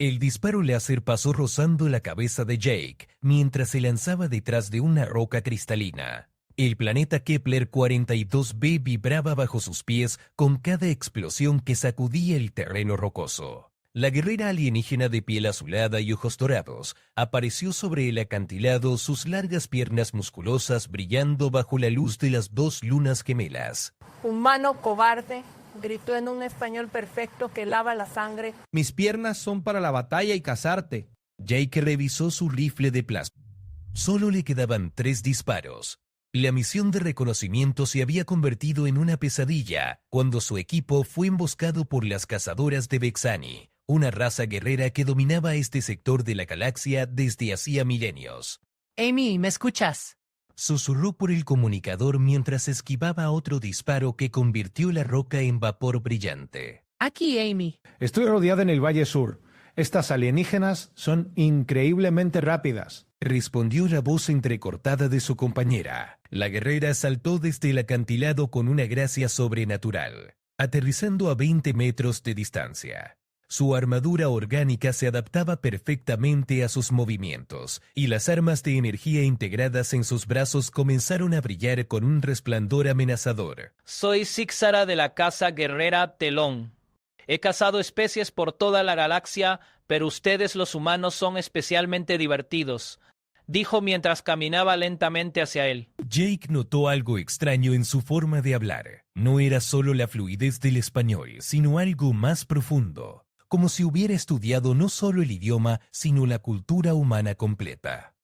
El disparo láser pasó rozando la cabeza de Jake mientras se lanzaba detrás de una roca cristalina. El planeta Kepler 42b vibraba bajo sus pies con cada explosión que sacudía el terreno rocoso. La guerrera alienígena de piel azulada y ojos dorados apareció sobre el acantilado, sus largas piernas musculosas brillando bajo la luz de las dos lunas gemelas. «Humano cobarde», gritó en un español perfecto que lava la sangre. «Mis piernas son para la batalla y cazarte». Jake revisó su rifle de plasma. Solo le quedaban 3 disparos. La misión de reconocimiento se había convertido en una pesadilla cuando su equipo fue emboscado por las cazadoras de Vexani, una raza guerrera que dominaba este sector de la galaxia desde hacía milenios. Amy, ¿me escuchas? Susurró por el comunicador mientras esquivaba otro disparo que convirtió la roca en vapor brillante. Aquí, Amy. Estoy rodeada en el Valle Sur. Estas alienígenas son increíblemente rápidas. Respondió la voz entrecortada de su compañera. La guerrera saltó desde el acantilado con una gracia sobrenatural, aterrizando a 20 metros de distancia. Su armadura orgánica se adaptaba perfectamente a sus movimientos, y las armas de energía integradas en sus brazos comenzaron a brillar con un resplandor amenazador. Soy Sixara de la casa guerrera Telón. He cazado especies por toda la galaxia, pero ustedes los humanos son especialmente divertidos, dijo mientras caminaba lentamente hacia él. Jake notó algo extraño en su forma de hablar. No era solo la fluidez del español, sino algo más profundo, como si hubiera estudiado no solo el idioma, sino la cultura humana completa.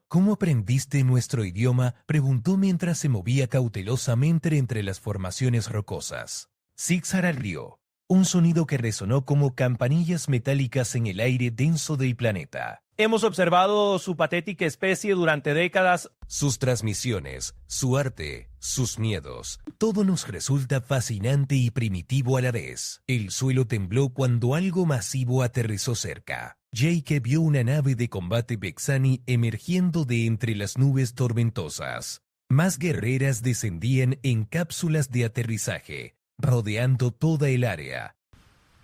¿Cómo aprendiste nuestro idioma?, preguntó mientras se movía cautelosamente entre las formaciones rocosas. Sixara rió, un sonido que resonó como campanillas metálicas en el aire denso del planeta. Hemos observado su patética especie durante décadas. Sus transmisiones, su arte, sus miedos, todo nos resulta fascinante y primitivo a la vez. El suelo tembló cuando algo masivo aterrizó cerca. Jake vio una nave de combate Vexani emergiendo de entre las nubes tormentosas. Más guerreras descendían en cápsulas de aterrizaje, rodeando toda el área.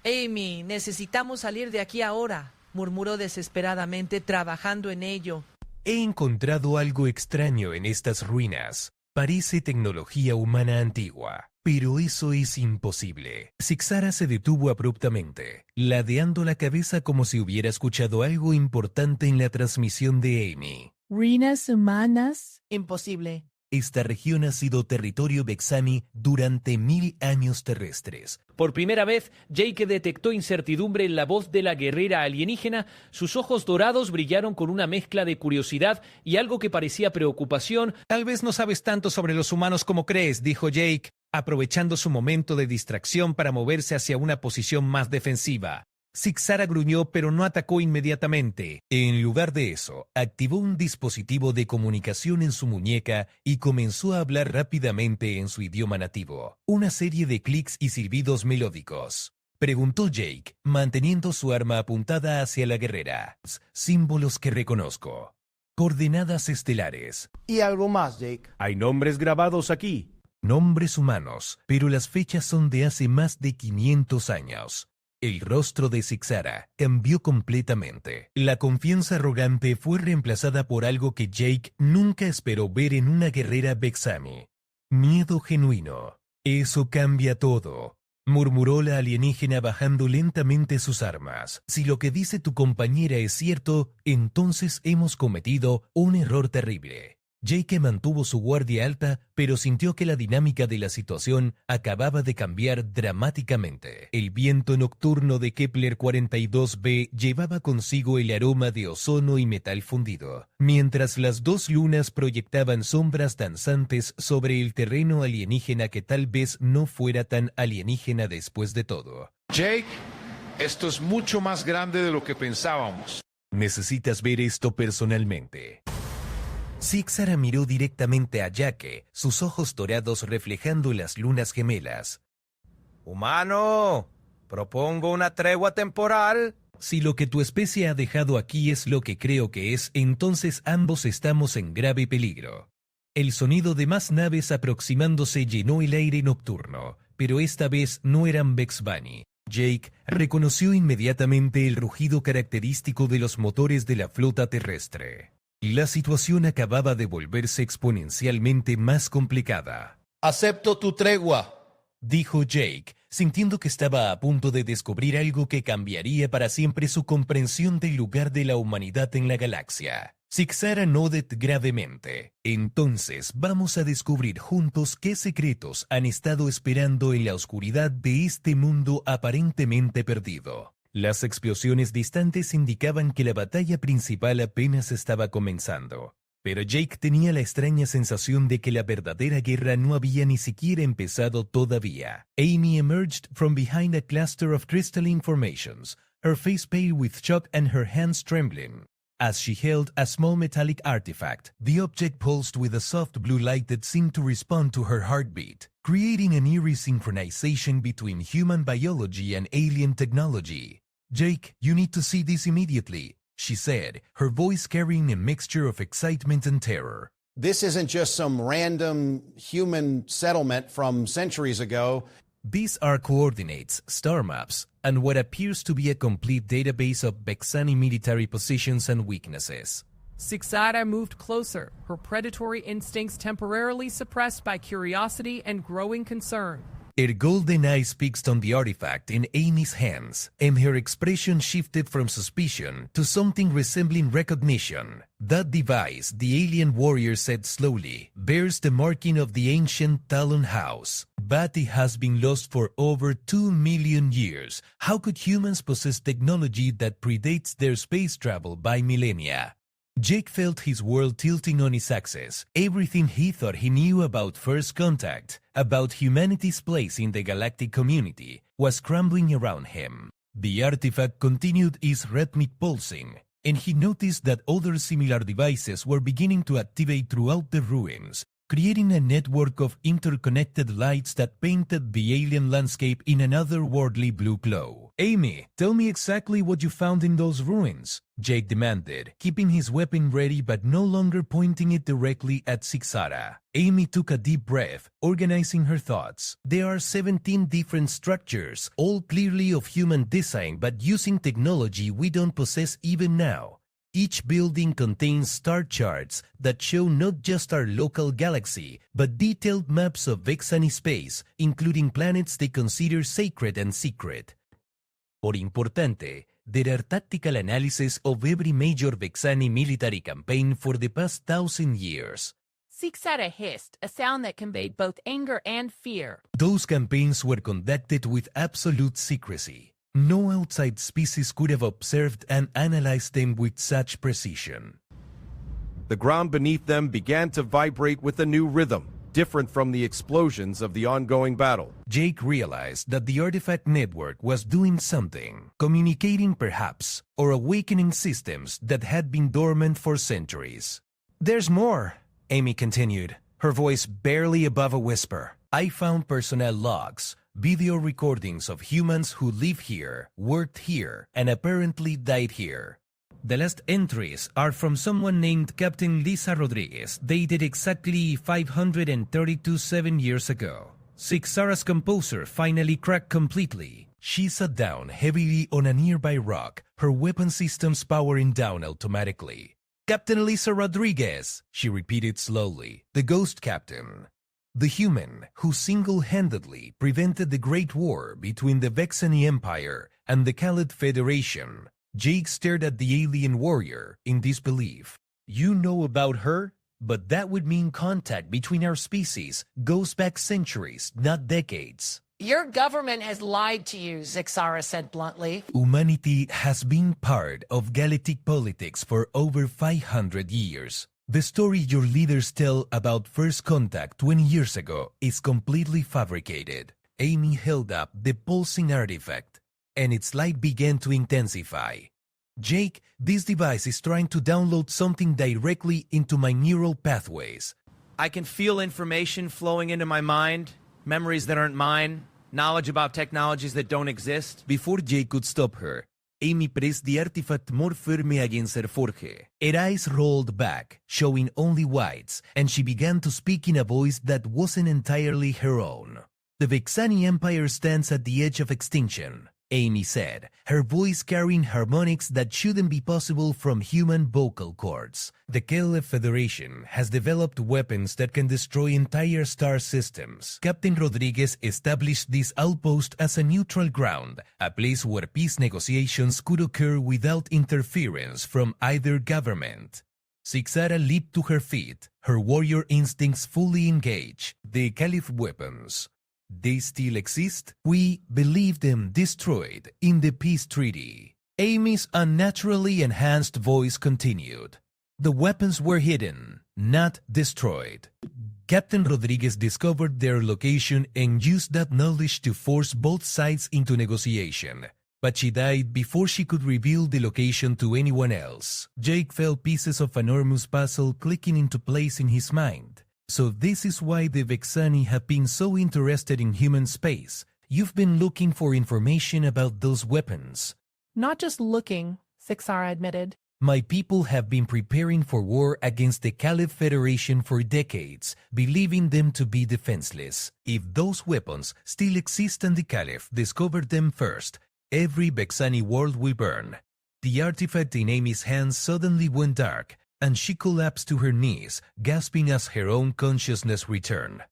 Amy, necesitamos salir de aquí ahora, murmuró desesperadamente, trabajando en ello. He encontrado algo extraño en estas ruinas. Parece tecnología humana antigua, pero eso es imposible. Sixara se detuvo abruptamente, ladeando la cabeza como si hubiera escuchado algo importante en la transmisión de Amy. ¿Ruinas humanas? Imposible. Esta región ha sido territorio Vexani durante 1000 años terrestres. Por primera vez, Jake detectó incertidumbre en la voz de la guerrera alienígena. Sus ojos dorados brillaron con una mezcla de curiosidad y algo que parecía preocupación. Tal vez no sabes tanto sobre los humanos como crees, dijo Jake, aprovechando su momento de distracción para moverse hacia una posición más defensiva. Sixara gruñó, pero no atacó inmediatamente. En lugar de eso, activó un dispositivo de comunicación en su muñeca y comenzó a hablar rápidamente en su idioma nativo. Una serie de clics y silbidos melódicos. Preguntó Jake, manteniendo su arma apuntada hacia la guerrera. Símbolos que reconozco. Coordenadas estelares. Y algo más, Jake. Hay nombres grabados aquí. Nombres humanos, pero las fechas son de hace más de 500 años. El rostro de Sixara cambió completamente. La confianza arrogante fue reemplazada por algo que Jake nunca esperó ver en una guerrera Vexani. Miedo genuino. Eso cambia todo, murmuró la alienígena bajando lentamente sus armas. Si lo que dice tu compañera es cierto, entonces hemos cometido un error terrible. Jake mantuvo su guardia alta, pero sintió que la dinámica de la situación acababa de cambiar dramáticamente. El viento nocturno de Kepler 42b llevaba consigo el aroma de ozono y metal fundido, mientras las dos lunas proyectaban sombras danzantes sobre el terreno alienígena que tal vez no fuera tan alienígena después de todo. Jake, esto es mucho más grande de lo que pensábamos. Necesitas ver esto personalmente. Sixara miró directamente a Jake, sus ojos dorados reflejando las lunas gemelas. Humano, propongo una tregua temporal. Si lo que tu especie ha dejado aquí es lo que creo que es, entonces ambos estamos en grave peligro. El sonido de más naves aproximándose llenó el aire nocturno, pero esta vez no eran Vexani. Jake reconoció inmediatamente el rugido característico de los motores de la flota terrestre. La situación acababa de volverse exponencialmente más complicada. Acepto tu tregua, dijo Jake, sintiendo que estaba a punto de descubrir algo que cambiaría para siempre su comprensión del lugar de la humanidad en la galaxia. Sixara nodó gravemente. Entonces vamos a descubrir juntos qué secretos han estado esperando en la oscuridad de este mundo aparentemente perdido. Las explosiones distantes indicaban que la batalla principal apenas estaba comenzando. Pero Jake tenía la extraña sensación de que la verdadera guerra no había ni siquiera empezado todavía. Amy emerged from behind a cluster of crystalline formations, her face pale with shock and her hands trembling. As she held a small metallic artifact, the object pulsed with a soft blue light that seemed to respond to her heartbeat, creating an eerie synchronization between human biology and alien technology. "Jake, you need to see this immediately," she said, her voice carrying a mixture of excitement and terror. This isn't just some random human settlement from centuries ago. These are coordinates, star maps, and what appears to be a complete database of Vexani military positions and weaknesses. Sixara moved closer, her predatory instincts temporarily suppressed by curiosity and growing concern. Her golden eyes fixed on the artifact in Amy's hands, and her expression shifted from suspicion to something resembling recognition. "That device," the alien warrior said slowly, "bears the marking of the ancient Talon House. But it has been lost for over 2 million years. How could humans possess technology that predates their space travel by millennia?" Jake felt his world tilting on its axis. Everything he thought he knew about First Contact, about humanity's place in the galactic community, was crumbling around him. The artifact continued its rhythmic pulsing, and he noticed that other similar devices were beginning to activate throughout the ruins, creating a network of interconnected lights that painted the alien landscape in an otherworldly blue glow. "Amy, tell me exactly what you found in those ruins," Jake demanded, keeping his weapon ready but no longer pointing it directly at Sixara. Amy took a deep breath, organizing her thoughts. "There are 17 different structures, all clearly of human design but using technology we don't possess even now. Each building contains star charts that show not just our local galaxy, but detailed maps of Vexani space, including planets they consider sacred and secret. Por importante, there are tactical analysis of every major Vexani military campaign for the past 1,000 years." Sixara hissed, a sound that conveyed both anger and fear. "Those campaigns were conducted with absolute secrecy. No outside species could have observed and analyzed them with such precision." The ground beneath them began to vibrate with a new rhythm, different from the explosions of the ongoing battle. Jake realized that the artifact network was doing something, communicating perhaps, or awakening systems that had been dormant for centuries. "There's more," Amy continued, her voice barely above a whisper. "I found personnel logs, video recordings of humans who live here, worked here, and apparently died here. The last entries are from someone named Captain Lisa Rodriguez, dated exactly 532 years ago. Sixara's composer finally cracked completely. She sat down heavily on a nearby rock, her weapon systems powering down automatically. "Captain Lisa Rodriguez," she repeated slowly, "the ghost captain. The human who single-handedly prevented the Great War between the Vexani Empire and the Khalid Federation." Jake stared at the alien warrior in disbelief. "You know about her? But that would mean contact between our species goes back centuries, not decades." Your government has lied to you, Sixara said bluntly. "Humanity has been part of galactic politics for over 500 years. The story your leaders tell about First Contact 20 years ago is completely fabricated." Amy held up the pulsing artifact, and its light began to intensify. "Jake, this device is trying to download something directly into my neural pathways." "I can feel information flowing into my mind, memories that aren't mine, knowledge about technologies that don't exist." Before Jake could stop her, Amy pressed the artifact more firmly against her forehead. Her eyes rolled back, showing only whites, and she began to speak in a voice that wasn't entirely her own. "The Vexani Empire stands at the edge of extinction. Amy said, her voice carrying harmonics that shouldn't be possible from human vocal cords. The Caliph Federation has developed weapons that can destroy entire star systems. Captain Rodriguez established this outpost as a neutral ground, a place where peace negotiations could occur without interference from either government. Sixara leaped to her feet, her warrior instincts fully engaged. The Caliph weapons. They still exist? We believe them destroyed in the peace treaty. Amy's unnaturally enhanced voice continued. The weapons were hidden, not destroyed. Captain Rodriguez discovered their location and used that knowledge to force both sides into negotiation. But she died before she could reveal the location to anyone else. Jake felt pieces of an enormous puzzle clicking into place in his mind. So this is why the Vexani have been so interested in human space. You've been looking for information about those weapons. Not just looking, Sixara admitted. My people have been preparing for war against the Caliph Federation for decades, believing them to be defenseless. If those weapons still exist and the Caliph discovered them first, every Vexani world will burn. The artifact in Amy's hands suddenly went dark, and she collapsed to her knees, gasping as her own consciousness returned.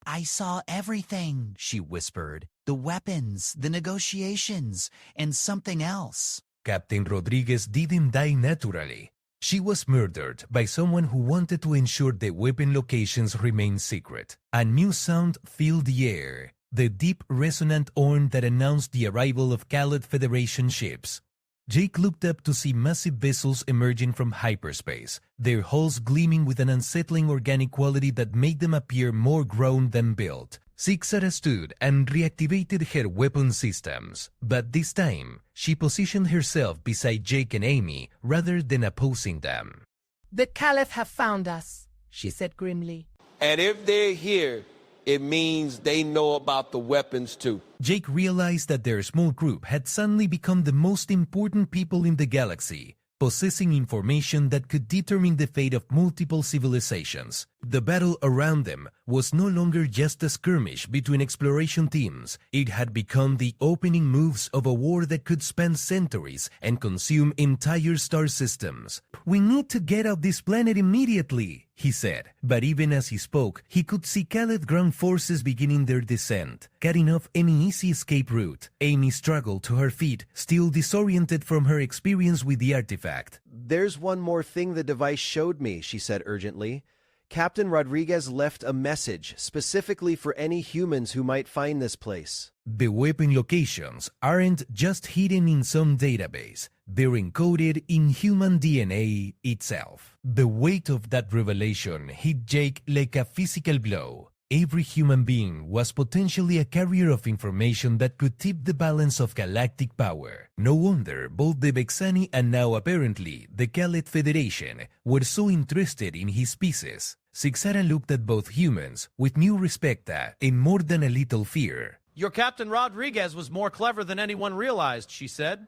I saw everything, she whispered. The weapons, the negotiations, and something else. Captain Rodriguez didn't die naturally. She was murdered by someone who wanted to ensure the weapon locations remained secret. A new sound filled the air, the deep resonant horn that announced the arrival of Caliph Federation ships. Jake looked up to see massive vessels emerging from hyperspace, their hulls gleaming with an unsettling organic quality that made them appear more grown than built. Sixara stood and reactivated her weapon systems, but this time, she positioned herself beside Jake and Amy rather than opposing them. The Caliph have found us, she said grimly. And if they're here, it means they know about the weapons too. Jake realized that their small group had suddenly become the most important people in the galaxy, possessing information that could determine the fate of multiple civilizations. The battle around them was no longer just a skirmish between exploration teams. It had become the opening moves of a war that could span centuries and consume entire star systems. We need to get off this planet immediately, he said. But even as he spoke, he could see Caliph ground forces beginning their descent, cutting off any easy escape route. Amy struggled to her feet, still disoriented from her experience with the artifact. There's one more thing the device showed me, she said urgently. Captain Rodriguez left a message specifically for any humans who might find this place. The weapon locations aren't just hidden in some database. They're encoded in human DNA itself. The weight of that revelation hit Jake like a physical blow. Every human being was potentially a carrier of information that could tip the balance of galactic power. No wonder both the Vexani and now apparently the Caliph Federation were so interested in his pieces. Sixara looked at both humans with new respect and more than a little fear. Your Captain Rodriguez was more clever than anyone realized, she said.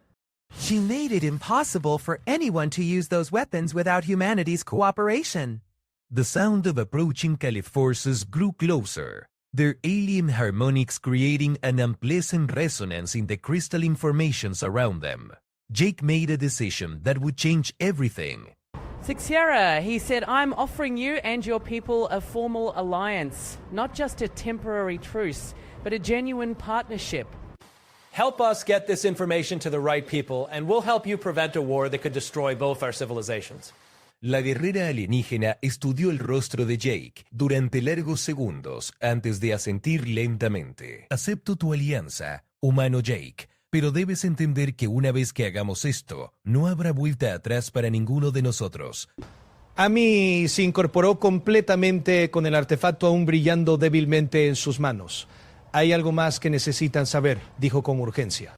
She made it impossible for anyone to use those weapons without humanity's cooperation. The sound of approaching Caliph forces grew closer, their alien harmonics creating an unpleasant resonance in the crystalline formations around them. Jake made a decision that would change everything. Sixara, he said, I'm offering you and your people a formal alliance, not just a temporary truce, but a genuine partnership. Help us get this information to the right people, and we'll help you prevent a war that could destroy both our civilizations. La guerrera alienígena estudió el rostro de Jake durante largos segundos antes de asentir lentamente. Acepto tu alianza, humano Jake, pero debes entender que una vez que hagamos esto, no habrá vuelta atrás para ninguno de nosotros. Amy se incorporó completamente con el artefacto aún brillando débilmente en sus manos. Hay algo más que necesitan saber, dijo con urgencia.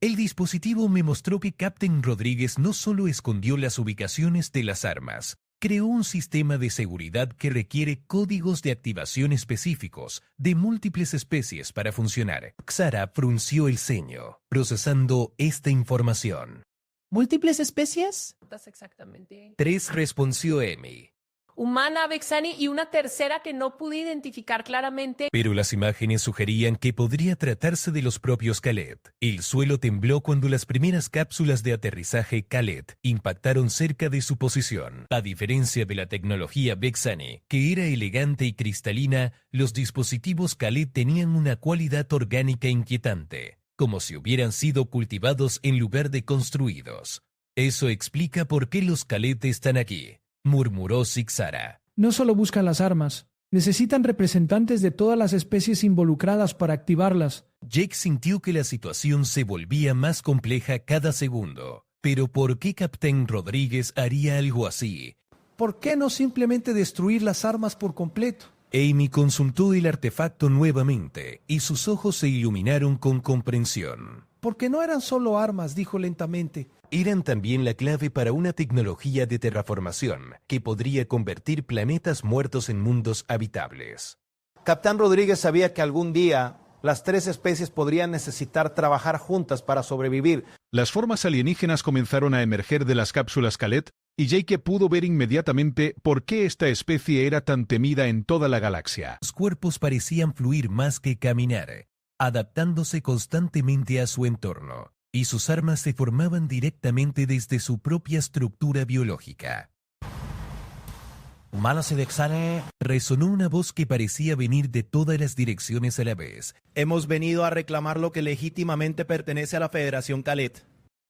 El dispositivo me mostró que Captain Rodriguez no solo escondió las ubicaciones de las armas, creó un sistema de seguridad que requiere códigos de activación específicos de múltiples especies para funcionar. Xara frunció el ceño, procesando esta información. ¿Múltiples especies? Exactamente. 3, respondió Amy. humana, Vexani, y una tercera que no pude identificar claramente. Pero las imágenes sugerían que podría tratarse de los propios Khaled. El suelo tembló cuando las primeras cápsulas de aterrizaje Khaled impactaron cerca de su posición. A diferencia de la tecnología Vexani, que era elegante y cristalina, los dispositivos Khaled tenían una cualidad orgánica inquietante, como si hubieran sido cultivados en lugar de construidos. Eso explica por qué los Khaled están aquí, murmuró Sixara. No solo buscan las armas, necesitan representantes de todas las especies involucradas para activarlas. Jake sintió que la situación se volvía más compleja cada segundo. Pero ¿por qué Capitán Rodríguez haría algo así? ¿Por qué no simplemente destruir las armas por completo? Amy consultó el artefacto nuevamente y sus ojos se iluminaron con comprensión. Porque no eran solo armas, dijo lentamente. Eran también la clave para una tecnología de terraformación que podría convertir planetas muertos en mundos habitables. Capitán Rodríguez sabía que algún día las tres especies podrían necesitar trabajar juntas para sobrevivir. Las formas alienígenas comenzaron a emerger de las cápsulas Khaled y Jake pudo ver inmediatamente por qué esta especie era tan temida en toda la galaxia. Los cuerpos parecían fluir más que caminar, adaptándose constantemente a su entorno, y sus armas se formaban directamente desde su propia estructura biológica. Humanos y Vexani, resonó una voz que parecía venir de todas las direcciones a la vez. Hemos venido a reclamar lo que legítimamente pertenece a la Federación Khaled.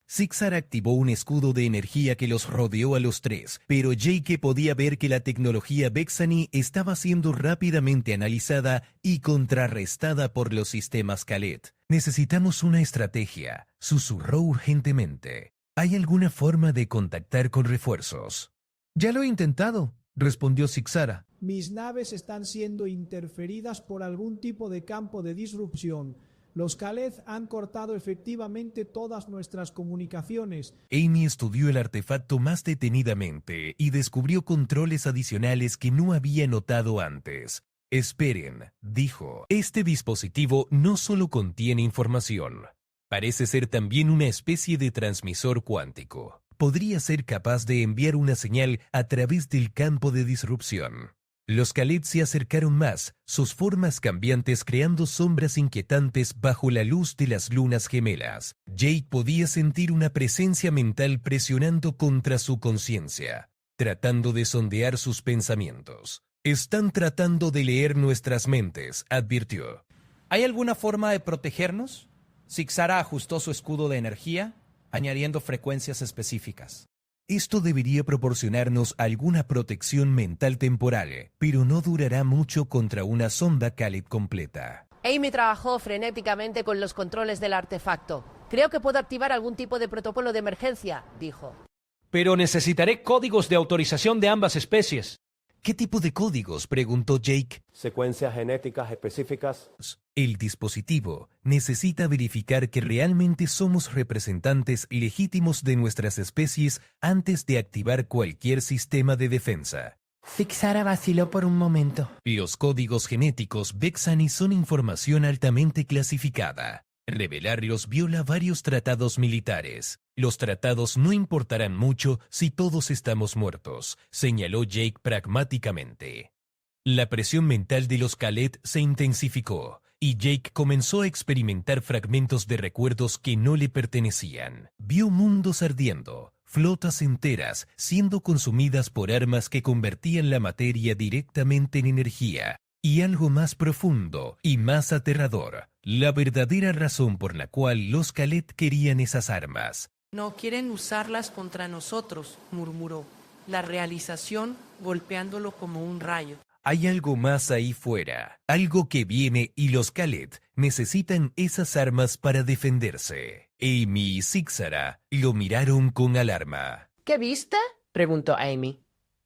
Sixar activó un escudo de energía que los rodeó a los tres, pero Jake podía ver que la tecnología Vexani estaba siendo rápidamente analizada y contrarrestada por los sistemas Khaled. Necesitamos una estrategia, susurró urgentemente. ¿Hay alguna forma de contactar con refuerzos? Ya lo he intentado, respondió Sixara. Mis naves están siendo interferidas por algún tipo de campo de disrupción. Los Khaled han cortado efectivamente todas nuestras comunicaciones. Amy estudió el artefacto más detenidamente y descubrió controles adicionales que no había notado antes. Esperen, dijo. Este dispositivo no solo contiene información. Parece ser también una especie de transmisor cuántico. Podría ser capaz de enviar una señal a través del campo de disrupción. Los Khaled se acercaron más, sus formas cambiantes creando sombras inquietantes bajo la luz de las lunas gemelas. Jake podía sentir una presencia mental presionando contra su conciencia, tratando de sondear sus pensamientos. Están tratando de leer nuestras mentes, advirtió. ¿Hay alguna forma de protegernos? Sixara ajustó su escudo de energía, añadiendo frecuencias específicas. Esto debería proporcionarnos alguna protección mental temporal, pero no durará mucho contra una sonda Khaled completa. Amy trabajó frenéticamente con los controles del artefacto. Creo que puedo activar algún tipo de protocolo de emergencia, dijo. Pero necesitaré códigos de autorización de ambas especies. ¿Qué tipo de códigos?, preguntó Jake. Secuencias genéticas específicas. El dispositivo necesita verificar que realmente somos representantes legítimos de nuestras especies antes de activar cualquier sistema de defensa. Sixara vaciló por un momento. Los códigos genéticos Vexani son información altamente clasificada. Revelarlos viola varios tratados militares. Los tratados no importarán mucho si todos estamos muertos, señaló Jake pragmáticamente. La presión mental de los Khaled se intensificó, y Jake comenzó a experimentar fragmentos de recuerdos que no le pertenecían. Vio mundos ardiendo, flotas enteras siendo consumidas por armas que convertían la materia directamente en energía, y algo más profundo y más aterrador, la verdadera razón por la cual los Khaled querían esas armas. No quieren usarlas contra nosotros, murmuró, la realización golpeándolo como un rayo. Hay algo más ahí fuera, algo que viene y los Khaled necesitan esas armas para defenderse. Amy y Sixara lo miraron con alarma. ¿Qué viste?, preguntó Amy.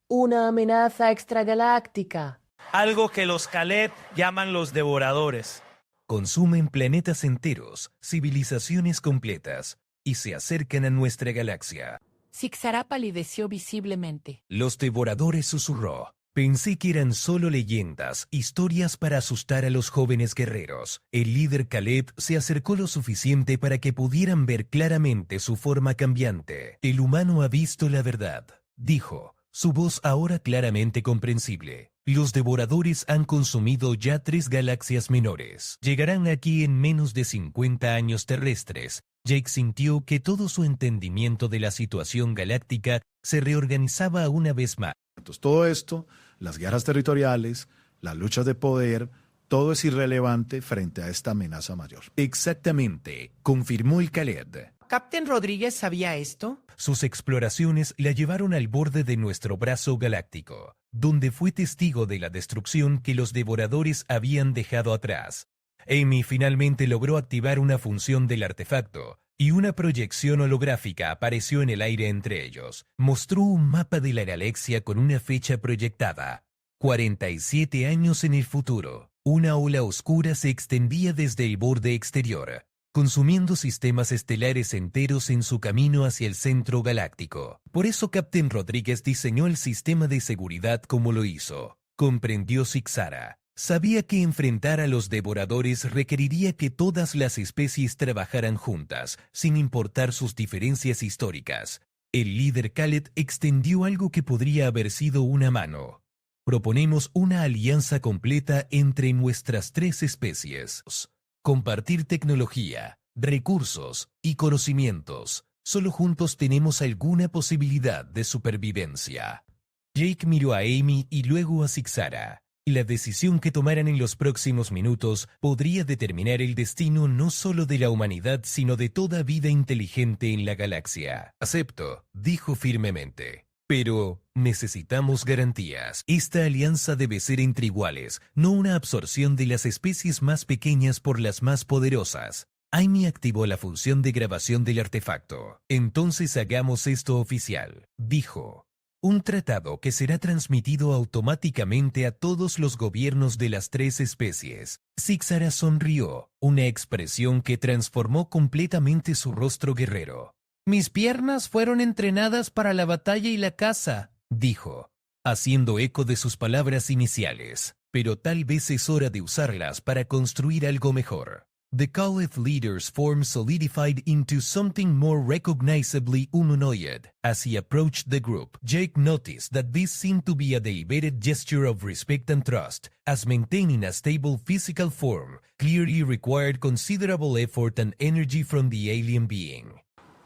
Una amenaza extragaláctica. Algo que los Khaled llaman los devoradores. Consumen planetas enteros, civilizaciones completas, y se acercan a nuestra galaxia. Sixara palideció visiblemente. Los devoradores, susurró. Pensé que eran solo leyendas, historias para asustar a los jóvenes guerreros. El líder Khaled se acercó lo suficiente para que pudieran ver claramente su forma cambiante. El humano ha visto la verdad, dijo. su voz ahora claramente comprensible. Los devoradores han consumido ya 3 galaxias menores. Llegarán aquí en menos de 50 años terrestres. Jake sintió que todo su entendimiento de la situación galáctica se reorganizaba una vez más. Entonces, todo esto, las guerras territoriales, las luchas de poder, todo es irrelevante frente a esta amenaza mayor. Exactamente, confirmó el Khaled. ¿Captain Rodríguez sabía esto? Sus exploraciones la llevaron al borde de nuestro brazo galáctico, donde fue testigo de la destrucción que los devoradores habían dejado atrás. Amy finalmente logró activar una función del artefacto, y una proyección holográfica apareció en el aire entre ellos. Mostró un mapa de la galaxia con una fecha proyectada. 47 años en el futuro. Una ola oscura se extendía desde el borde exterior, consumiendo sistemas estelares enteros en su camino hacia el centro galáctico. Por eso Captain Rodríguez diseñó el sistema de seguridad como lo hizo. Comprendió Sixara. Sabía que enfrentar a los devoradores requeriría que todas las especies trabajaran juntas, sin importar sus diferencias históricas. El líder Khaled extendió algo que podría haber sido una mano. Proponemos una alianza completa entre nuestras 3 especies. Compartir tecnología, recursos y conocimientos. Solo juntos tenemos alguna posibilidad de supervivencia. Jake miró a Amy y luego a Sixara. La decisión que tomaran en los próximos minutos podría determinar el destino no solo de la humanidad, sino de toda vida inteligente en la galaxia. Acepto, dijo firmemente. Pero necesitamos garantías. Esta alianza debe ser entre iguales, no una absorción de las especies más pequeñas por las más poderosas. Amy activó la función de grabación del artefacto. Entonces hagamos esto oficial, dijo. Un tratado que será transmitido automáticamente a todos los gobiernos de las 3 especies. Sixara sonrió, una expresión que transformó completamente su rostro guerrero. Mis piernas fueron entrenadas para la batalla y la caza, dijo, haciendo eco de sus palabras iniciales. Pero tal vez es hora de usarlas para construir algo mejor. The Khaled leader's form solidified into something more recognizably humanoid. As he approached the group, Jake noticed that this seemed to be a deliberate gesture of respect and trust, as maintaining a stable physical form clearly required considerable effort and energy from the alien being.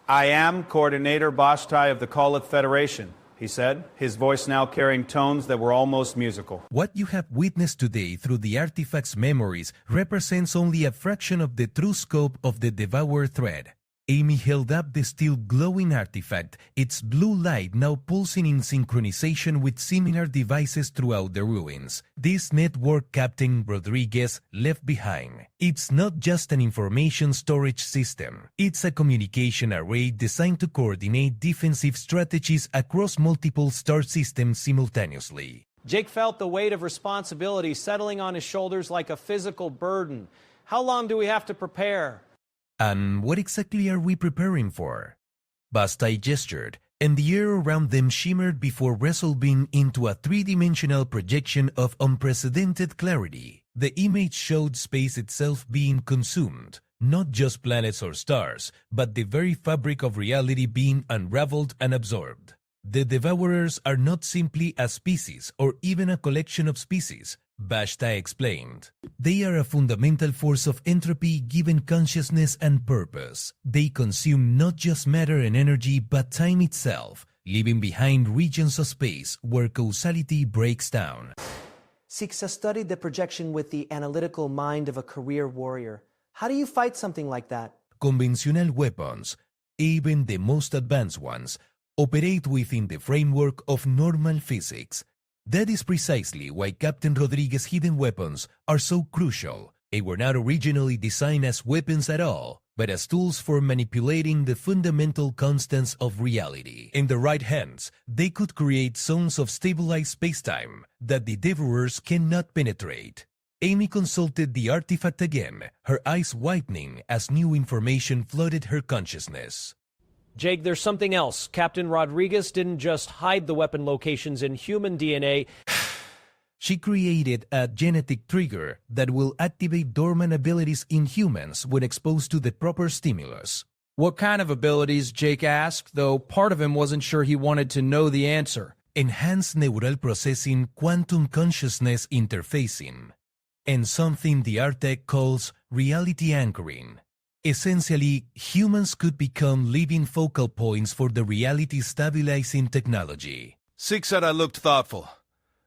I am Coordinator Bashtai of the Khaled Federation, he said, his voice now carrying tones that were almost musical. What you have witnessed today through the artifact's memories represents only a fraction of the true scope of the Devourer threat. Amy held up the still glowing artifact, its blue light now pulsing in synchronization with similar devices throughout the ruins. This network Captain Rodriguez left behind. It's not just an information storage system. It's a communication array designed to coordinate defensive strategies across multiple star systems simultaneously. Jake felt the weight of responsibility settling on his shoulders like a physical burden. How long do we have to prepare? And what exactly are we preparing for? Bastai gestured, and the air around them shimmered before resolving into a 3-dimensional projection of unprecedented clarity. The image showed space itself being consumed, not just planets or stars, but the very fabric of reality being unraveled and absorbed. The Devourers are not simply a species or even a collection of species, Bashta explained. They are a fundamental force of entropy given consciousness and purpose. They consume not just matter and energy but time itself, leaving behind regions of space where causality breaks down. Sixa studied the projection with the analytical mind of a career warrior. How do you fight something like that? Conventional weapons, even the most advanced ones, operate within the framework of normal physics. That is precisely why Captain Rodriguez's hidden weapons are so crucial. They were not originally designed as weapons at all, but as tools for manipulating the fundamental constants of reality. In the right hands, they could create zones of stabilized spacetime that the Devourers cannot penetrate. Amy consulted the artifact again, her eyes widening as new information flooded her consciousness. Jake, there's something else. Captain Rodriguez didn't just hide the weapon locations in human DNA. She created a genetic trigger that will activate dormant abilities in humans when exposed to the proper stimulus. What kind of abilities, Jake asked, though part of him wasn't sure he wanted to know the answer. enhanced neural processing, quantum consciousness interfacing, and something the Artec calls reality anchoring. Essentially, humans could become living focal points for the reality-stabilizing technology. Sixara looked thoughtful.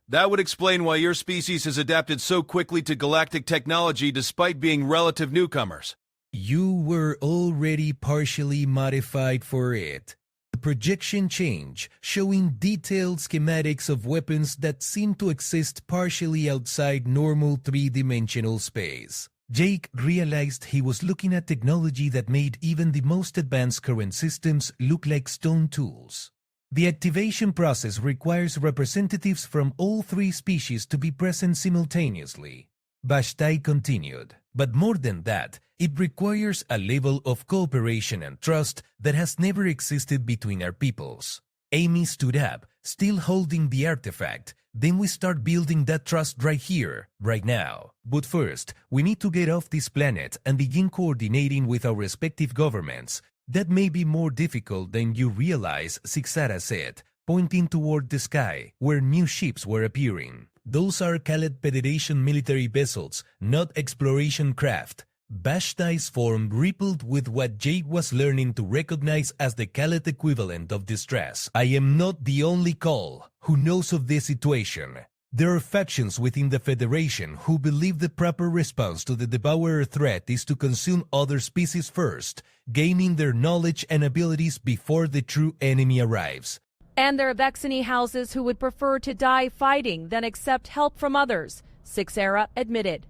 That would explain why your species has adapted so quickly to galactic technology despite being relative newcomers. You were already partially modified for it. The projection change, showing detailed schematics of weapons that seem to exist partially outside normal three-dimensional space. Jake realized he was looking at technology that made even the most advanced current systems look like stone tools. The activation process requires representatives from all three species to be present simultaneously. Vashtai continued. But more than that, it requires a level of cooperation and trust that has never existed between our peoples. Amy stood up, still holding the artifact. Then we start building that trust right here, right now. But first, we need to get off this planet and begin coordinating with our respective governments. That may be more difficult than you realize, Sixara said, pointing toward the sky, where new ships were appearing. Those are Khaled Federation military vessels, not exploration craft. Vashtai's form rippled with what Jake was learning to recognize as the Khaled equivalent of distress. I am not the only Call who knows of this situation. There are factions within the Federation who believe the proper response to the Devourer threat is to consume other species first, gaining their knowledge and abilities before the true enemy arrives. And there are Vexeni houses who would prefer to die fighting than accept help from others, Sixara admitted.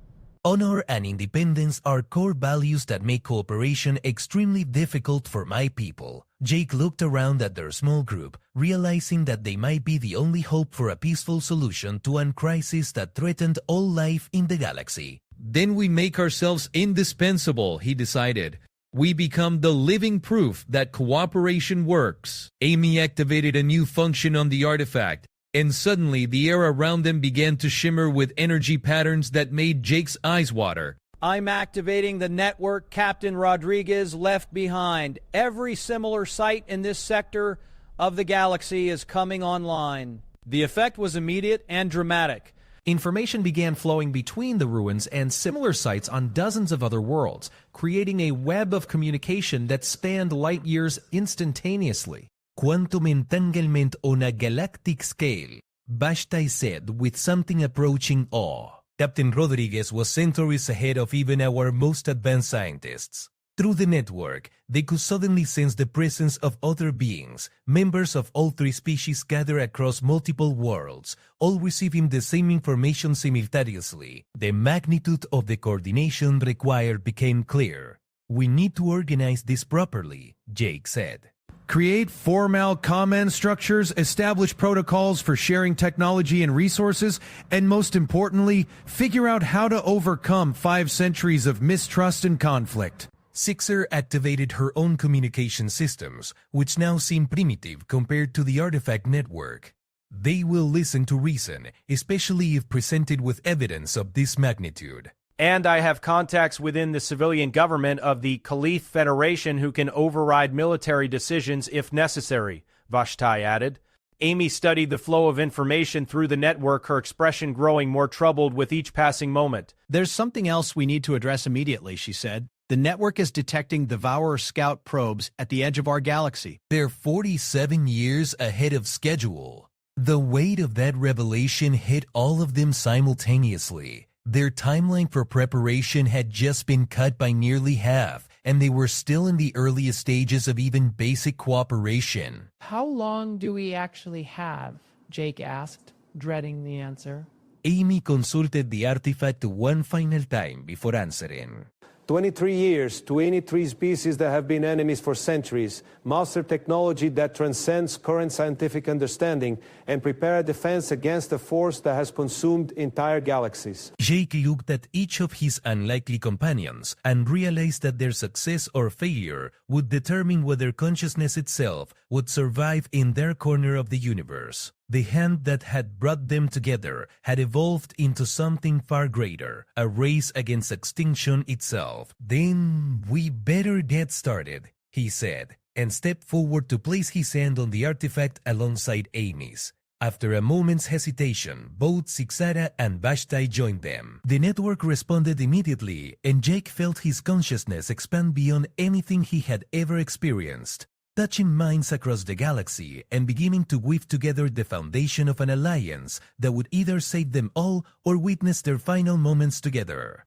Honor and independence are core values that make cooperation extremely difficult for my people. Jake looked around at their small group, realizing that they might be the only hope for a peaceful solution to a crisis that threatened all life in the galaxy. Then we make ourselves indispensable, he decided. We become the living proof that cooperation works. Amy activated a new function on the artifact, and suddenly the air around them began to shimmer with energy patterns that made Jake's eyes water. I'm activating the network Captain Rodriguez left behind. Every similar site in this sector of the galaxy is coming online. The effect was immediate and dramatic. Information began flowing between the ruins and similar sites on dozens of other worlds, creating a web of communication that spanned light years instantaneously. Quantum entanglement on a galactic scale, Vashtai said with something approaching awe. Captain Rodriguez was centuries ahead of even our most advanced scientists. Through the network, they could suddenly sense the presence of other beings, members of all three species gathered across multiple worlds, all receiving the same information simultaneously. The magnitude of the coordination required became clear. We need to organize this properly, Jake said. Create formal command structures, establish protocols for sharing technology and resources, and most importantly, figure out how to overcome 5 centuries of mistrust and conflict. Sixer activated her own communication systems, which now seem primitive compared to the artifact network. They will listen to reason, especially if presented with evidence of this magnitude. And I have contacts within the civilian government of the Khalif Federation who can override military decisions if necessary, Vashtai added. Amy studied the flow of information through the network, her expression growing more troubled with each passing moment. There's something else we need to address immediately, she said. The network is detecting Devourer scout probes at the edge of our galaxy. They're 47 years ahead of schedule. The weight of that revelation hit all of them simultaneously. Their timeline for preparation had just been cut by nearly half, and they were still in the earliest stages of even basic cooperation. How long do we actually have? Jake asked, dreading the answer. Amy consulted the artifact one final time before answering. 23 years to any three species that have been enemies for centuries, master technology that transcends current scientific understanding, and prepare a defense against a force that has consumed entire galaxies. Jake looked at each of his unlikely companions and realized that their success or failure would determine whether consciousness itself would survive in their corner of the universe. The hand that had brought them together had evolved into something far greater, a race against extinction itself. Then we better get started, he said, and stepped forward to place his hand on the artifact alongside Amy's. After a moment's hesitation, both Sixara and Vashti joined them. The network responded immediately, and Jake felt his consciousness expand beyond anything he had ever experienced, touching minds across the galaxy and beginning to weave together the foundation of an alliance that would either save them all or witness their final moments together.